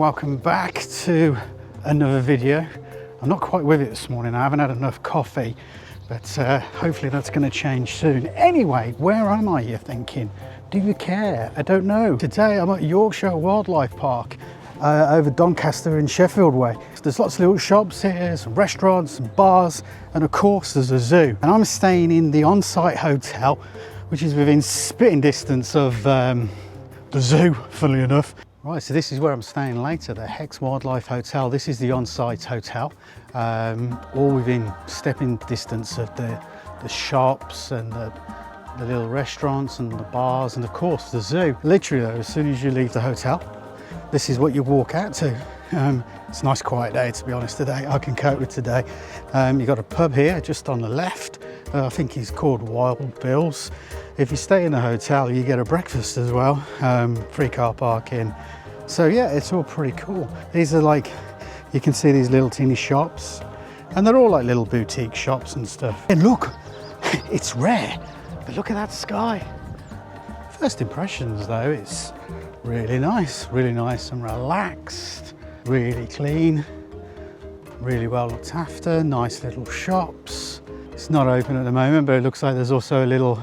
welcome back to another video. I'm not quite with it this morning. I haven't had enough coffee, but hopefully that's going to change soon. Anyway, where am I, you're thinking? Do you care? I don't know. Today I'm at Yorkshire Wildlife Park over Doncaster in Sheffield way. There's lots of little shops here, some restaurants, some bars, and of course there's a zoo. And I'm staying in the on-site hotel, which is within spitting distance of the zoo, funnily enough. Right, so this is where I'm staying later, the Hex Wildlife Hotel. This is the on-site hotel, all within stepping distance of the shops and the little restaurants and the bars and of course the zoo. Literally though, as soon as you leave the hotel, this is what you walk out to. It's a nice quiet day, to be honest, today. I can cope with today. You've got a pub here just on the left. I think it's called Wild Bill's. If you stay in the hotel, you get a breakfast as well, free car parking. So yeah, it's all pretty cool. These are like, you can see these little teeny shops, and they're all like little boutique shops and stuff. And look, it's rare, but look at that sky. First impressions though, it's really nice and relaxed, really clean, really well looked after, nice little shops. It's not open at the moment, but it looks like there's also a little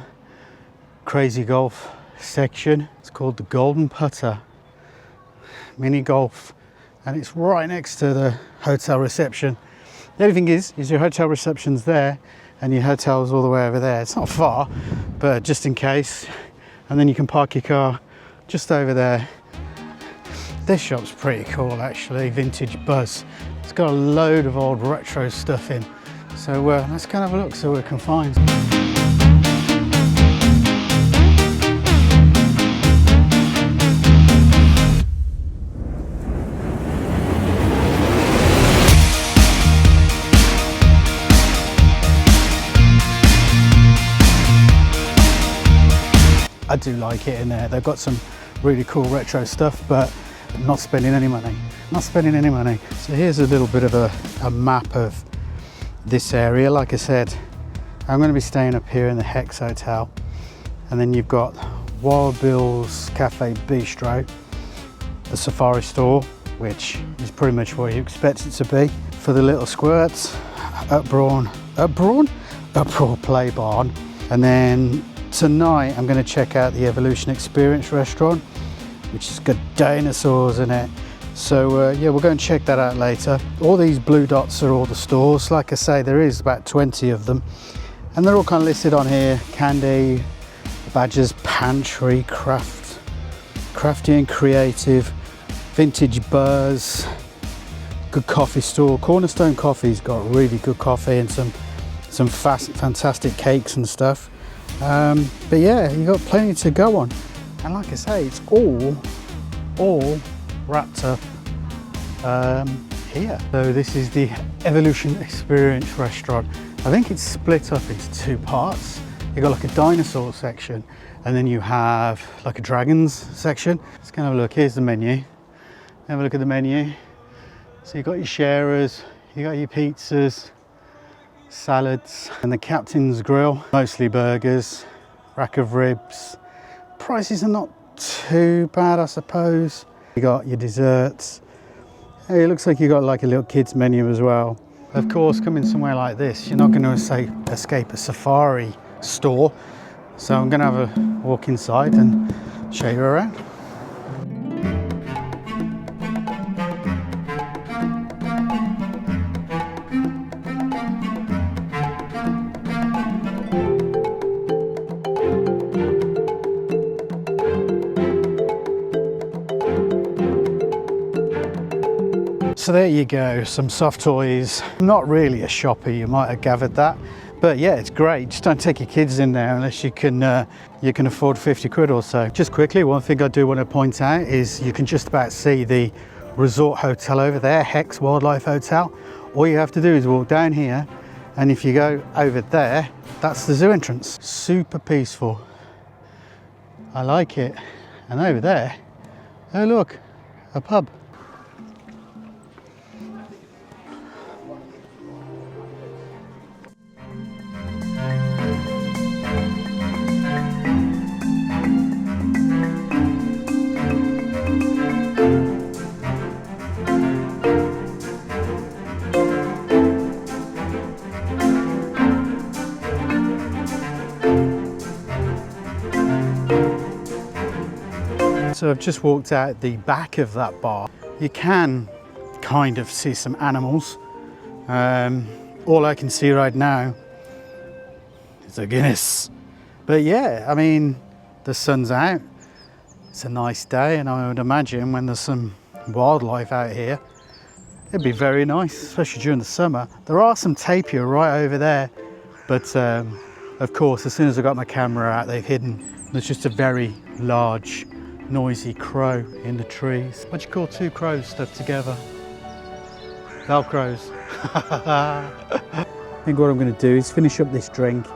crazy golf section. It's called the Golden Putter mini golf, and it's right next to the hotel reception. The only thing is your hotel reception's there and your hotel's all the way over there. It's not far, but just in case. And then you can park your car just over there. This shop's pretty cool actually, Vintage Buzz. It's got a load of old retro stuff in. So let's go and have a look, see what we can find. I do like it in there. They've got some really cool retro stuff, but I'm not spending any money. Not spending any money. So here's a little bit of a map of this area. Like I said, I'm going to be staying up here in the Hex Hotel, and then you've got Wild Bill's Cafe Bistro, the Safari Store, which is pretty much what you expect it to be. For the little squirts, Uproar Play Barn, and then tonight I'm going to check out the Evolution Experience restaurant, which has got dinosaurs in it. So yeah, we'll go and check that out later. All these blue dots are all the stores. Like I say, there is about 20 of them, and they're all kind of listed on here. Candy, Badger's Pantry, Crafty and Creative, Vintage Buzz, good coffee store. Cornerstone Coffee's got really good coffee and some fantastic cakes and stuff. But yeah, you've got plenty to go on, and like I say, it's all wrapped up here. So this is the Evolution Experience restaurant. I think it's split up into two parts. You've got like a dinosaur section, and then you have like a dragons section. Let's go and have a look. Here's the menu. Have a look at the menu. So you've got your sharers, you got your pizzas, salads, and the Captain's Grill, mostly burgers, rack of ribs. Prices are not too bad, I suppose. You got your desserts. Hey, it looks like you got like a little kids menu as well. Of course, coming somewhere like this, you're not going to escape a safari store. So I'm going to have a walk inside and show you around. So there you go, some soft toys. I'm not really a shopper, you might have gathered that, but yeah, it's great. Just don't take your kids in there unless you can afford 50 quid or so. Just quickly, one thing I do want to point out is you can just about see the resort hotel over there, Hex Wildlife Hotel. All you have to do is walk down here, and if you go over there, that's the zoo entrance. Super peaceful. I like it. And over there, oh look, a pub. So I've just walked out the back of that bar. You can kind of see some animals. All I can see right now is a Guinness. But yeah, I mean, the sun's out. It's a nice day, and I would imagine when there's some wildlife out here, it'd be very nice, especially during the summer. There are some tapir right over there, but of course, as soon as I got my camera out, they've hidden. There's just a very large, noisy crow in the trees. What do you call two crows stuck together? Velcros. I think what I'm going to do is finish up this drink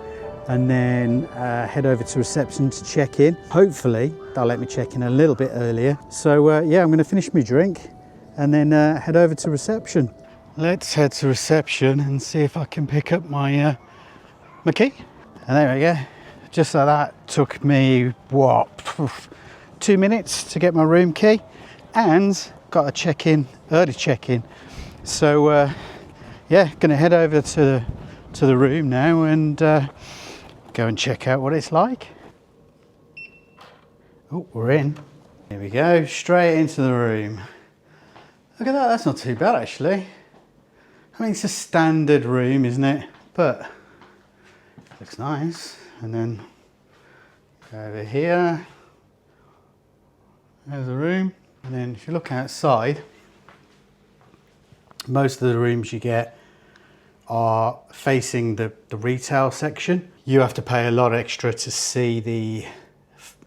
and then head over to reception to check in. Hopefully they'll let me check in a little bit earlier. So yeah, I'm going to finish my drink and then head over to reception. Let's head to reception and see if I can pick up my my key. And there we go. Just like that, took me what, 2 minutes to get my room key, and got a check-in, early check-in. So yeah, gonna head over to the room now and go and check out what it's like. Oh, we're in. Here we go, straight into the room. Look at that, that's not too bad actually. I mean, it's a standard room, isn't it? But it looks nice. And then go over here. There's the room. And then if you look outside, most of the rooms you get are facing the retail section. You have to pay a lot extra to see the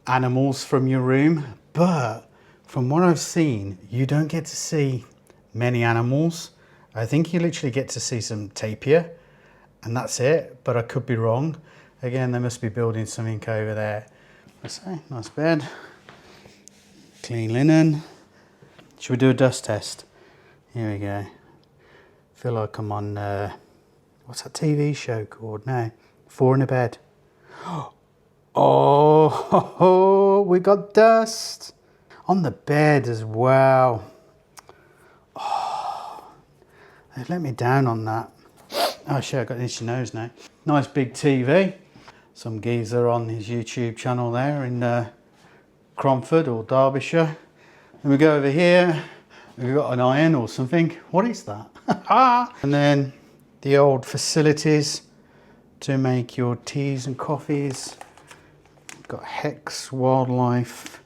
animals from your room, but from what I've seen, you don't get to see many animals. I think you literally get to see some tapir, and that's it, but I could be wrong. Again, they must be building something over there. Let's say, nice bed, clean linen. Should we do a dust test? Here we go. Feel like I'm on, what's that TV show called now? 4 in a Bed. Oh, we got dust on the bed as well. Oh, they've let me down on that. Oh shit, I've got an itchy nose now. Nice big TV. Some geezer on his YouTube channel there in Cromford or Derbyshire. And we go over here, we've got an iron or something. What is that? And then the old facilities to make your teas and coffees. We've got Hex Wildlife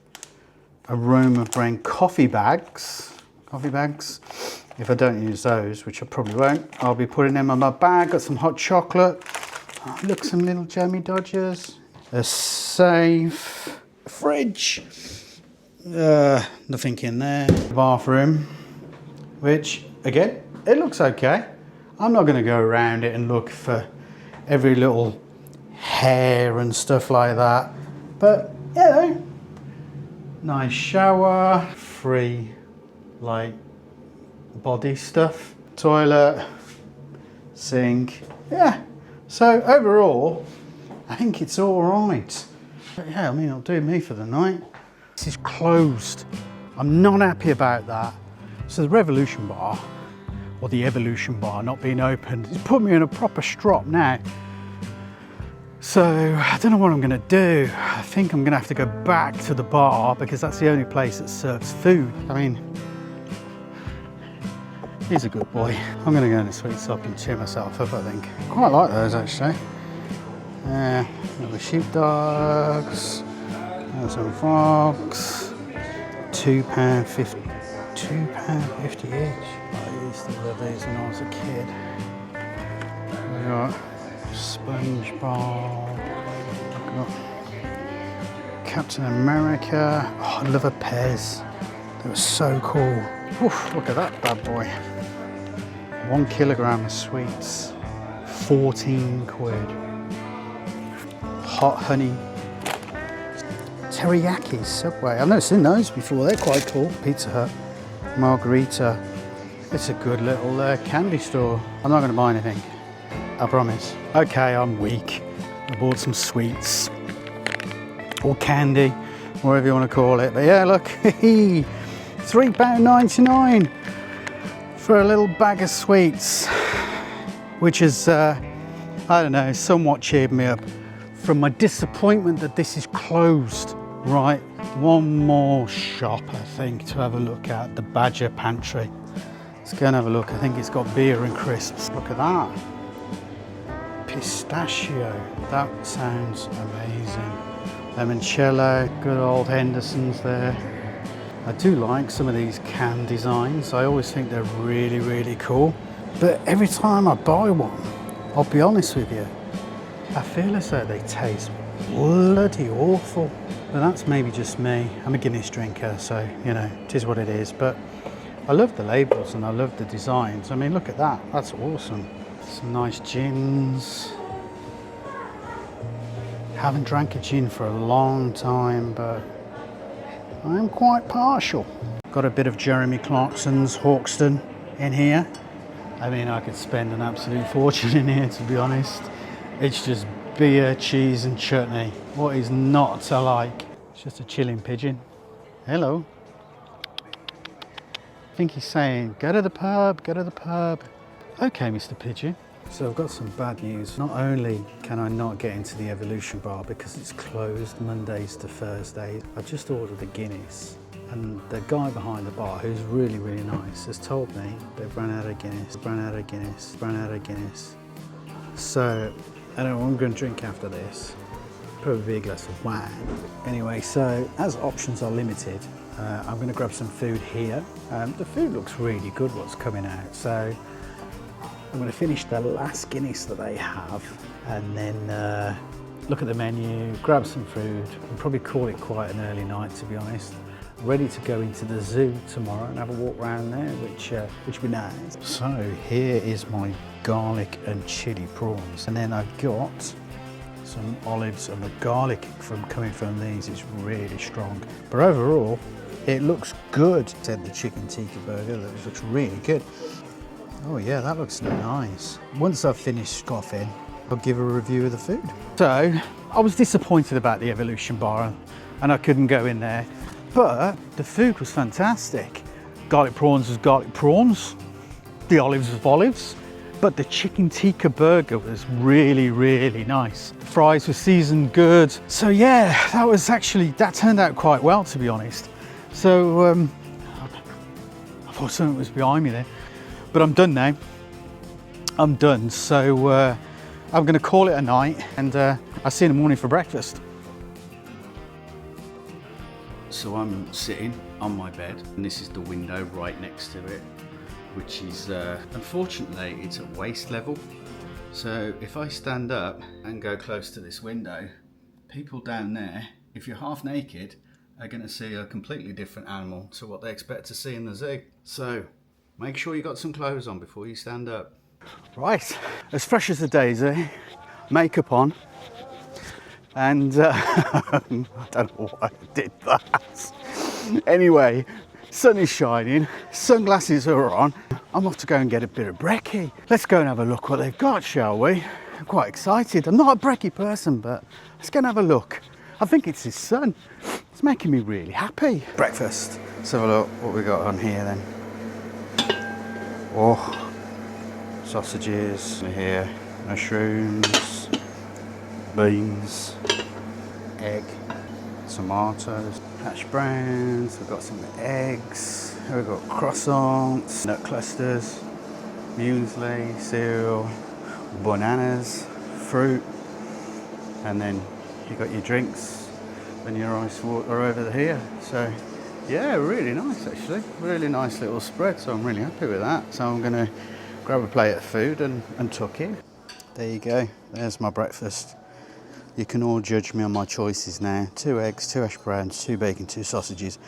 Aroma Brand coffee bags. If I don't use those, which I probably won't, I'll be putting them on my bag. Got some hot chocolate. Oh, look, some little jammy dodgers. A safe. A fridge. Nothing in there. Bathroom, which again, it looks okay. I'm not going to go around it and look for every little hair and stuff like that. But yeah, nice shower, free like body stuff, toilet, sink. Yeah. So overall, I think it's all right. But yeah, I mean, it'll do me for the night. This is closed. I'm not happy about that. So the Revolution Bar, or the Evolution Bar not being open, it's put me in a proper strop now. So I don't know what I'm gonna do. I think I'm gonna have to go back to the bar because that's the only place that serves food. I mean, he's a good boy. I'm gonna go in the sweet shop and cheer myself up, I think. Quite like those actually. Little sheepdogs, there's some frogs. £2.50 each. I used to love these when I was a kid. We got SpongeBob. We got Captain America. Oh, I love a Pez. They were so cool. Oof, look at that bad boy. 1 kilogram of sweets, 14 quid. Hot honey. Teriyaki Subway. I've never seen those before. They're quite cool. Pizza Hut. Margarita. It's a good little candy store. I'm not going to buy anything. I promise. Okay, I'm weak. I bought some sweets. Or candy. Whatever you want to call it. But yeah, look. £3.99 for a little bag of sweets. Which is, I don't know, somewhat cheered me up from my disappointment that this is closed. Right, one more shop, I think, to have a look at, the Badger Pantry. Let's go and have a look. I think it's got beer and crisps. Look at that. Pistachio. That sounds amazing. Limoncello, good old Henderson's there. I do like some of these can designs. I always think they're really, really cool. But every time I buy one, I'll be honest with you, I feel as though they taste bloody awful. But that's maybe just me. I'm a Guinness drinker, so, you know, it is what it is. But I love the labels and I love the designs. I mean, look at that. That's awesome. Some nice gins. Haven't drank a gin for a long time, but I am quite partial. Got a bit of Jeremy Clarkson's Hawkston in here. I mean, I could spend an absolute fortune in here, to be honest. It's just beer, cheese and chutney. What is not to like? It's just a chilling pigeon. Hello. I think he's saying, go to the pub, go to the pub. Okay, Mr. Pigeon. So I've got some bad news. Not only can I not get into the Evolution Bar because it's closed Mondays to Thursdays, I just ordered a Guinness. And the guy behind the bar, who's really, really nice, has told me they've run out of Guinness, run out of Guinness, run out of Guinness. So I don't know what I'm going to drink after this. Probably a glass of wine. Anyway, so as options are limited, I'm going to grab some food here. The food looks really good, what's coming out. So I'm going to finish the last Guinness that they have and then look at the menu, grab some food, and probably call it quite an early night, to be honest. Ready to go into the zoo tomorrow and have a walk around there, which would be nice. So here is my garlic and chili prawns, and then I've got some olives, and the garlic coming from these is really strong. But overall, it looks good. Said the chicken tikka burger, that looks really good. Oh yeah, that looks nice. Once I've finished scoffing, I'll give a review of the food. So I was disappointed about the Evolution Bar and I couldn't go in there, but the food was fantastic. Garlic prawns was garlic prawns, the olives was olives, but the chicken tikka burger was really, really nice. Fries were seasoned good. So yeah, that turned out quite well, to be honest. So I thought something was behind me there. But I'm done now. I'm done. So I'm going to call it a night, and I'll see you in the morning for breakfast. So I'm sitting on my bed, and this is the window right next to it, which is, unfortunately, it's at waist level. So if I stand up and go close to this window, people down there, if you're half naked, are going to see a completely different animal to what they expect to see in the zoo. So make sure you got some clothes on before you stand up. Right, as fresh as a daisy, makeup on, and I don't know why I did that. Anyway, sun is shining, sunglasses are on. I'm off to go and get a bit of brekkie. Let's go and have a look what they've got, shall we? I'm quite excited. I'm not a brekkie person, but let's go and have a look. I think it's his son. It's making me really happy. Breakfast. Let's have a look what we got on here then. Oh, sausages here, mushrooms, beans, egg, tomatoes, hash browns, we've got some eggs, we've got croissants, nut clusters, muesli, cereal, bananas, fruit, and then you got your drinks and your ice water over here. So yeah, really nice actually, really nice little spread, so I'm really happy with that. So I'm going to grab a plate of food and tuck in. There you go, there's my breakfast. You can all judge me on my choices now. 2 eggs, 2 hash browns, 2 bacon, 2 sausages,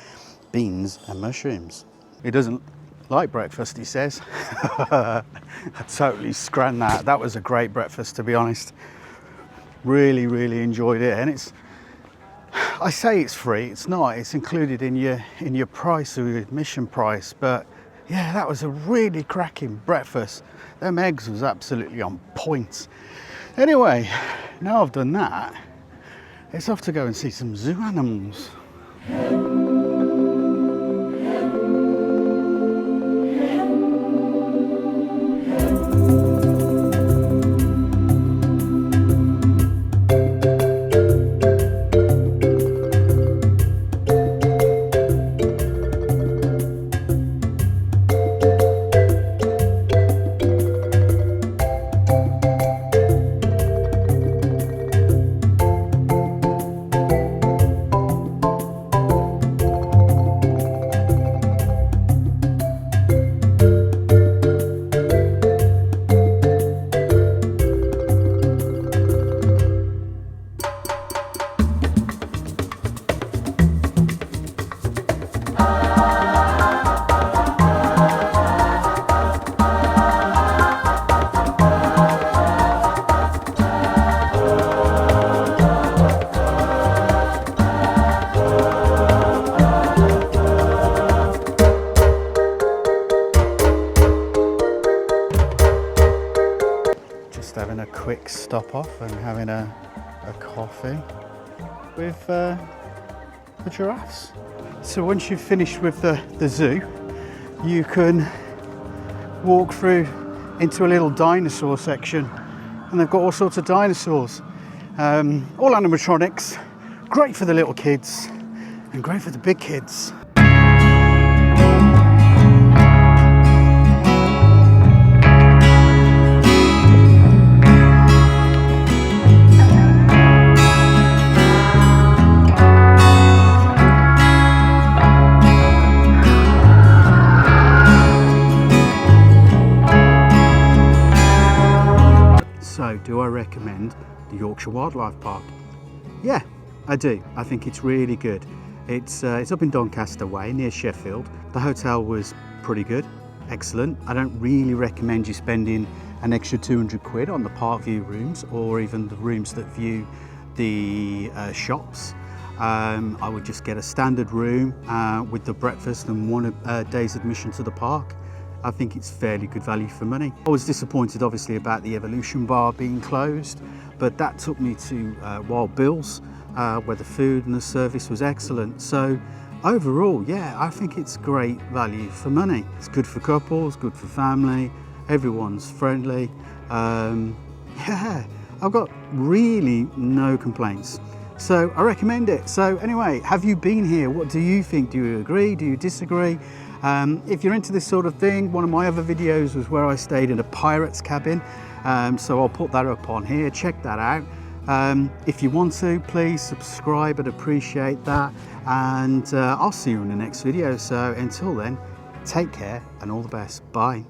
beans and mushrooms. He doesn't like breakfast, he says. I totally scran that. That was a great breakfast, to be honest. Really, really enjoyed it. And I say it's free, it's not. It's included in your price or your admission price. But yeah, that was a really cracking breakfast. Them eggs was absolutely on point. Anyway, now I've done that, it's off to go and see some zoo animals. Just having a quick stop off and having a coffee with the giraffes. So once you've finished with the zoo, you can walk through into a little dinosaur section, and they've got all sorts of dinosaurs, all animatronics, great for the little kids and great for the big kids. So, do I recommend the Yorkshire Wildlife Park? Yeah, I do. I think it's really good. It's up in Doncaster Way, near Sheffield. The hotel was pretty good, excellent. I don't really recommend you spending an extra 200 quid on the park view rooms, or even the rooms that view the shops. I would just get a standard room with the breakfast and one day's admission to the park. I think it's fairly good value for money. I was disappointed obviously about the Evolution Bar being closed, but that took me to Wild Bill's, where the food and the service was excellent. So overall, yeah, I think it's great value for money. It's good for couples, good for family, everyone's friendly. Yeah, I've got really no complaints. So I recommend it. So anyway, have you been here? What do you think? Do you agree? Do you disagree? If you're into this sort of thing, one of my other videos was where I stayed in a pirate's cabin. So I'll put that up on here, check that out. If you want to, please subscribe, I'd appreciate that. And I'll see you in the next video. So until then, take care and all the best. Bye.